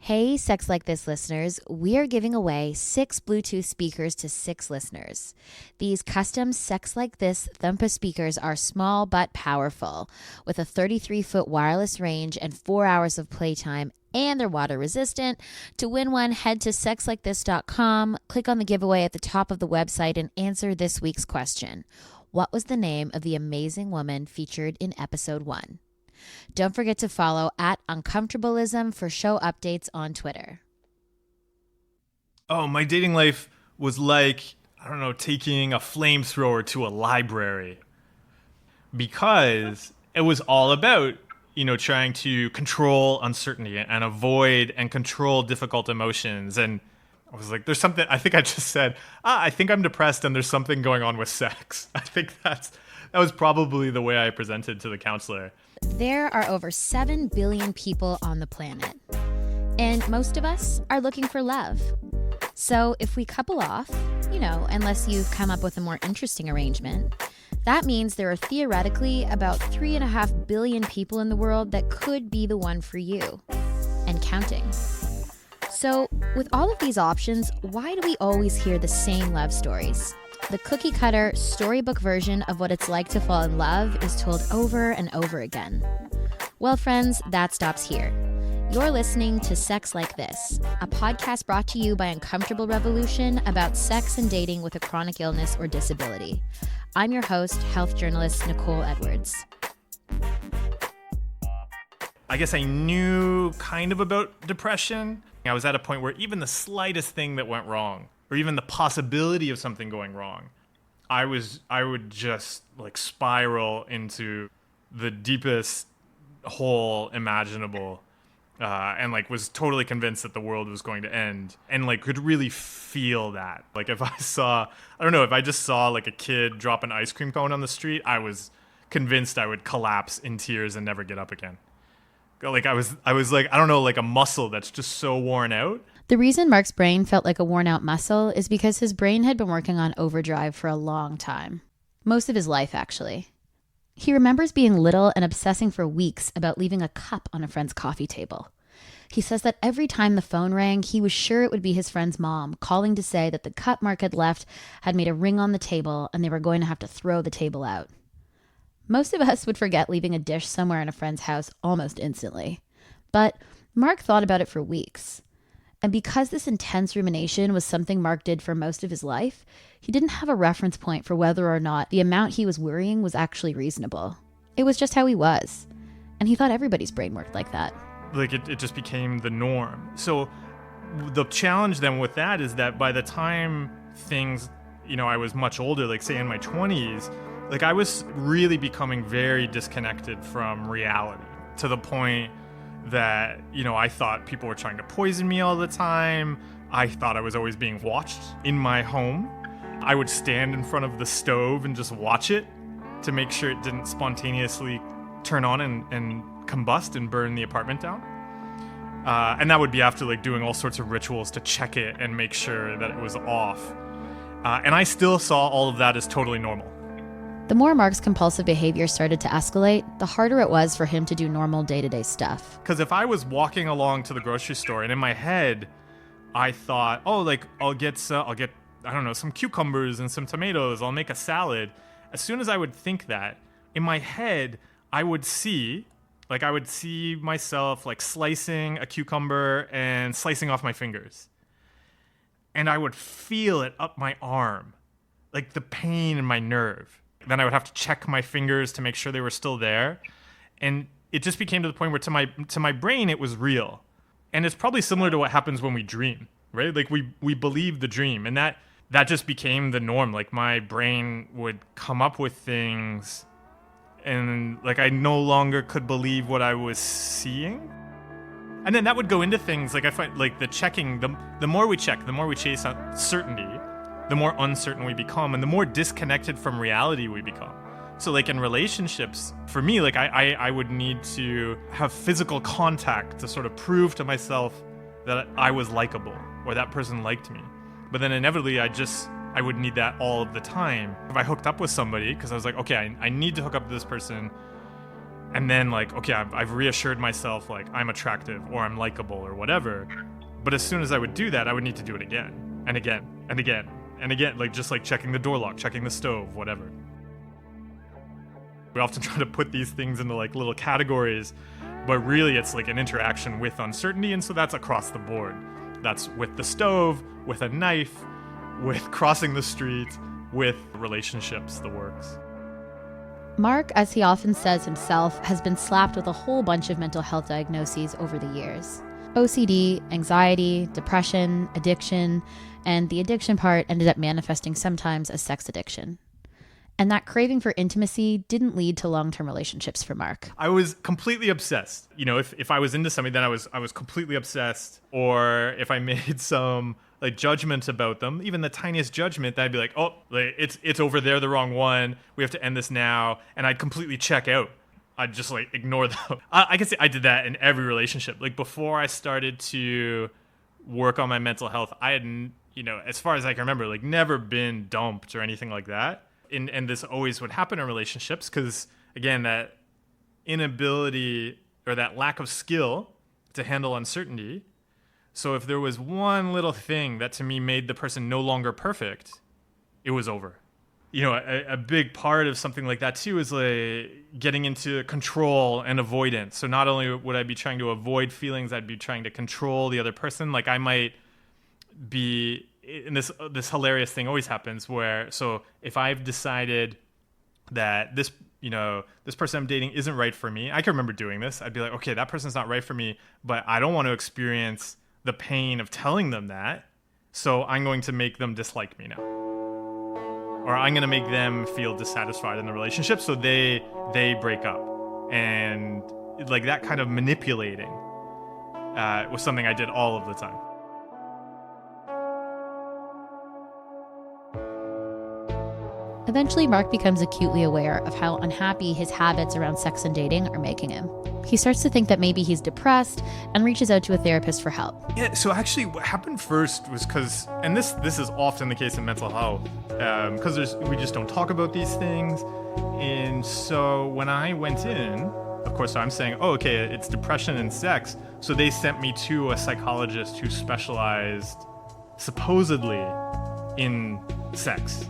Hey, Sex Like This listeners, we are giving away 6 Bluetooth speakers to 6 listeners. These custom Sex Like This Thumpa speakers are small but powerful, with a 33-foot wireless range and 4 hours of playtime, and they're water resistant. To win one, head to sexlikethis.com, click on the giveaway at the top of the website, and answer this week's question. What was the name of the amazing woman featured in episode 1? Don't forget to follow at Uncomfortableism for show updates on Twitter. Oh, my dating life was like, I don't know, taking a flamethrower to a library. Because it was all about, trying to control uncertainty and avoid and control difficult emotions. And I was like, there's something, I think I just said, I think I'm depressed and there's something going on with sex. I think that was probably the way I presented to the counselor. There are over 7 billion people on the planet, and most of us are looking for love. So if we couple off, unless you've come up with a more interesting arrangement, that means there are theoretically about 3.5 billion people in the world that could be the one for you, and counting. So with all of these options, why do we always hear the same love stories? The cookie-cutter, storybook version of what it's like to fall in love is told over and over again. Well, friends, that stops here. You're listening to Sex Like This, a podcast brought to you by Uncomfortable Revolution about sex and dating with a chronic illness or disability. I'm your host, health journalist Nicole Edwards. I guess I knew kind of about depression. I was at a point where even the slightest thing that went wrong, or even the possibility of something going wrong, I would just spiral into the deepest hole imaginable, and was totally convinced that the world was going to end, and could really feel that. If I just saw a kid drop an ice cream cone on the street, I was convinced I would collapse in tears and never get up again. I was a muscle that's just so worn out. The reason Mark's brain felt like a worn-out muscle is because his brain had been working on overdrive for a long time. Most of his life, actually. He remembers being little and obsessing for weeks about leaving a cup on a friend's coffee table. He says that every time the phone rang, he was sure it would be his friend's mom calling to say that the cup Mark had left had made a ring on the table and they were going to have to throw the table out. Most of us would forget leaving a dish somewhere in a friend's house almost instantly. But Mark thought about it for weeks. And because this intense rumination was something Mark did for most of his life, he didn't have a reference point for whether or not the amount he was worrying was actually reasonable. It was just how he was. And he thought everybody's brain worked like that. It just became the norm. So the challenge then with that is that by the time things, I was much older, say in my 20s, I was really becoming very disconnected from reality, to the point that, I thought people were trying to poison me all the time. I thought I was always being watched in my home. I would stand in front of the stove and just watch it to make sure it didn't spontaneously turn on and combust and burn the apartment down. And that would be after doing all sorts of rituals to check it and make sure that it was off. And I still saw all of that as totally normal. The more Mark's compulsive behavior started to escalate, the harder it was for him to do normal day-to-day stuff. Because if I was walking along to the grocery store and in my head, I thought, I'll get some cucumbers and some tomatoes, I'll make a salad. As soon as I would think that, in my head, I would see myself slicing a cucumber and slicing off my fingers. And I would feel it up my arm, the pain in my nerve. Then I would have to check my fingers to make sure they were still there. And it just became to the point where to my brain, it was real. And it's probably similar to what happens when we dream, right? We believe the dream, and that just became the norm. My brain would come up with things, and I no longer could believe what I was seeing. And then that would go into things I find the checking, the more we check, the more we chase certainty, the more uncertain we become, and the more disconnected from reality we become. So in relationships, for me, I would need to have physical contact to sort of prove to myself that I was likable or that person liked me. But then inevitably I would need that all of the time. If I hooked up with somebody, because I was okay, I need to hook up with this person, And then like, okay, I've reassured myself like I'm attractive or I'm likable or whatever. But as soon as I would do that, I would need to do it again and again and again and again, like just like checking the door lock, checking the stove, whatever. We often try to put these things into like little categories, but really it's like an interaction with uncertainty, and so that's across the board. That's with the stove, with a knife, with crossing the street, with relationships, the works. Mark, as he often says himself, has been slapped with a whole bunch of mental health diagnoses over the years. OCD, anxiety, depression, addiction, and the addiction part ended up manifesting sometimes as sex addiction. And that craving for intimacy didn't lead to long-term relationships for Mark. I was completely obsessed. You know, if I was into something, then I was completely obsessed. Or if I made some like judgment about them, even the tiniest judgment, then I'd be like, oh, like, it's over there, the wrong one. We have to end this now. And I'd completely check out. I'd just like ignore them. I can say I did that in every relationship. Like before I started to work on my mental health, I had, you know, as far as I can remember, like never been dumped or anything like that. And this always would happen in relationships because, again, that inability or that lack of skill to handle uncertainty. So if there was one little thing that to me made the person no longer perfect, it was over. You know, a big part of something like that too is like getting into control and avoidance. So not only would I be trying to avoid feelings, I'd be trying to control the other person. Like I might be, and this hilarious thing always happens where, so if I've decided that this person I'm dating isn't right for me, I can remember doing this. I'd be like, okay, that person's not right for me, but I don't want to experience the pain of telling them that. So I'm going to make them dislike me now. Or I'm going to make them feel dissatisfied in the relationship so they break up. And like that kind of manipulating was something I did all of the time. Eventually, Mark becomes acutely aware of how unhappy his habits around sex and dating are making him. He starts to think that maybe he's depressed and reaches out to a therapist for help. Yeah, so actually what happened first was because, and this is often the case in mental health, because we just don't talk about these things. And so when I went in, of course, I'm saying, oh, okay, it's depression and sex. So they sent me to a psychologist who specialized supposedly in sex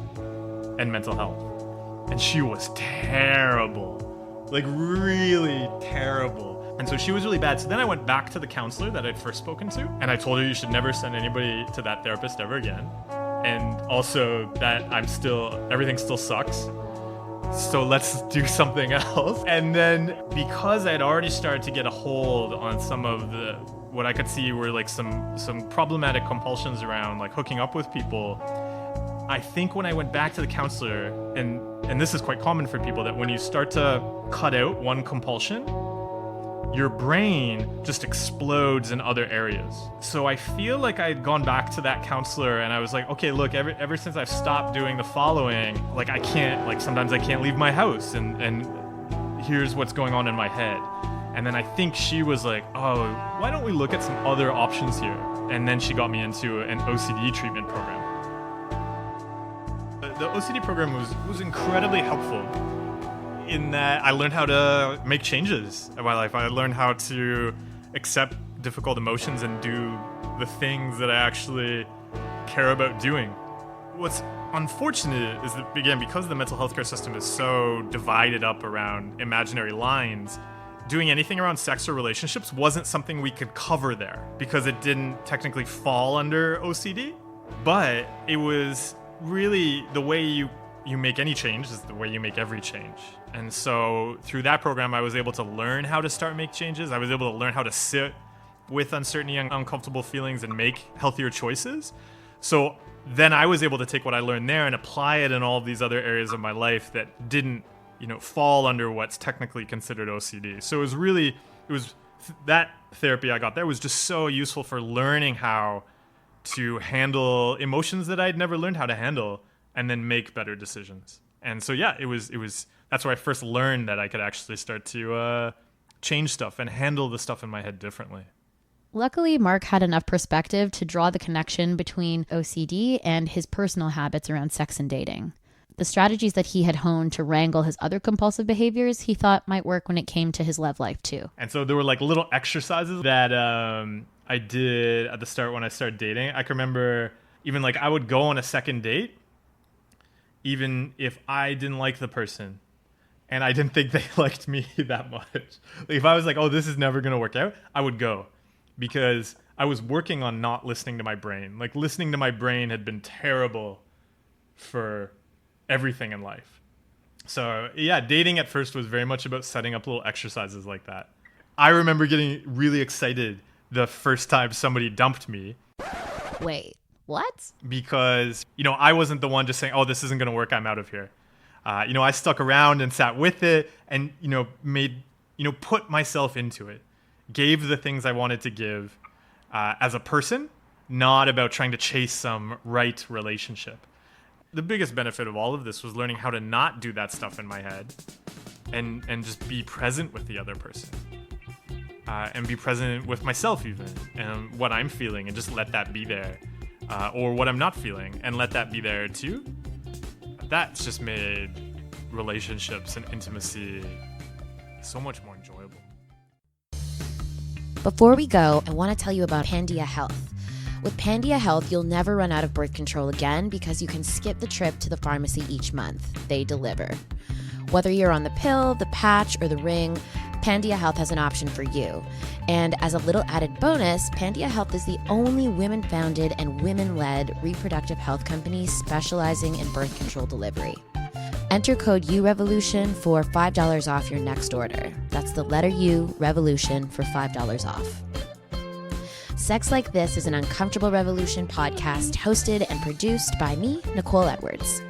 and mental health. And she was terrible, like really terrible. And so she was really bad. So then I went back to the counselor that I'd first spoken to, and I told her you should never send anybody to that therapist ever again. And also that everything still sucks. So let's do something else. And then because I'd already started to get a hold on some of what I could see were like some problematic compulsions around like hooking up with people, I think when I went back to the counselor, and this is quite common for people, that when you start to cut out one compulsion, your brain just explodes in other areas. So I feel like I had gone back to that counselor and I was like, okay, look, ever since I've stopped doing the following, like I can't, like sometimes I can't leave my house, and here's what's going on in my head. And then I think she was like, oh, why don't we look at some other options here? And then she got me into an OCD treatment program. The OCD program was incredibly helpful in that I learned how to make changes in my life. I learned how to accept difficult emotions and do the things that I actually care about doing. What's unfortunate is that, again, because the mental health care system is so divided up around imaginary lines, doing anything around sex or relationships wasn't something we could cover there because it didn't technically fall under OCD, but it was really the way you make any change is the way you make every change. And so through that program, I was able to learn how to start make changes. I was able to learn how to sit with uncertainty and uncomfortable feelings and make healthier choices. So then I was able to take what I learned there and apply it in all of these other areas of my life that didn't, fall under what's technically considered OCD. So it was that therapy I got there was just so useful for learning how to handle emotions that I'd never learned how to handle and then make better decisions. And so, yeah, it was that's where I first learned that I could actually start to change stuff and handle the stuff in my head differently. Luckily, Mark had enough perspective to draw the connection between OCD and his personal habits around sex and dating. The strategies that he had honed to wrangle his other compulsive behaviors, he thought might work when it came to his love life too. And so there were like little exercises that I did at the start when I started dating. I can remember even like I would go on a second date even if I didn't like the person and I didn't think they liked me that much. Like if I was like, oh, this is never going to work out, I would go because I was working on not listening to my brain. Like listening to my brain had been terrible for everything in life. So yeah, dating at first was very much about setting up little exercises like that. I remember getting really excited the first time somebody dumped me. Wait, what? Because, I wasn't the one just saying, oh, this isn't going to work, I'm out of here. I stuck around and sat with it and, put myself into it. Gave the things I wanted to give as a person, not about trying to chase some right relationship. The biggest benefit of all of this was learning how to not do that stuff in my head and just be present with the other person. And be present with myself even, and what I'm feeling, and just let that be there. Or what I'm not feeling, and let that be there too. That's just made relationships and intimacy so much more enjoyable. Before we go, I want to tell you about Pandia Health. With Pandia Health, you'll never run out of birth control again because you can skip the trip to the pharmacy each month. They deliver. Whether you're on the pill, the patch, or the ring, Pandia Health has an option for you. And as a little added bonus, Pandia Health is the only women-founded and women-led reproductive health company specializing in birth control delivery. Enter code UREVOLUTION for $5 off your next order. That's the letter U, REVOLUTION, for $5 off. Sex Like This is an Uncomfortable Revolution podcast hosted and produced by me, Nicole Edwards.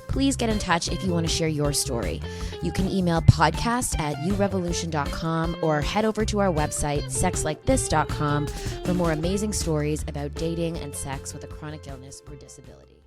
Please get in touch if you want to share your story. You can email podcast@urevolution.com or head over to our website, sexlikethis.com, for more amazing stories about dating and sex with a chronic illness or disability.